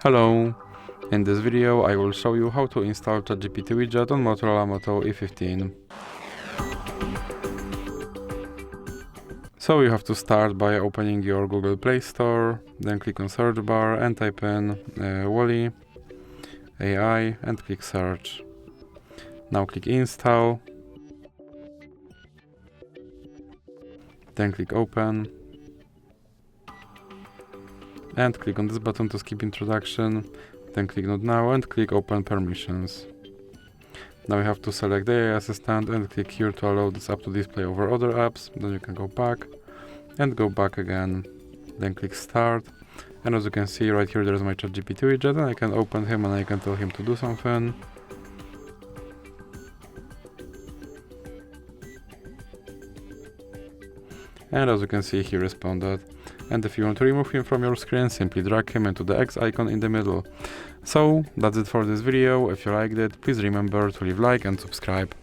Hello! In this video I will show you how to install ChatGPT Widget on Motorola Moto E15. So you have to start by opening your Google Play Store, then click on search bar and type in Wally AI and click search. Now click install, then click open and click on this button to skip introduction, then click not now and click open permissions. Now you have to select the AI assistant and click here to allow this app to display over other apps. Then you can go back and go back again, then click start, and as you can see right here there's my ChatGPT widget and I can open him and I can tell him to do something. And as you can see, he responded. And if you want to remove him from your screen, simply drag him into the X icon in the middle. So that's it for this video. If you liked it, please remember to leave a like and subscribe.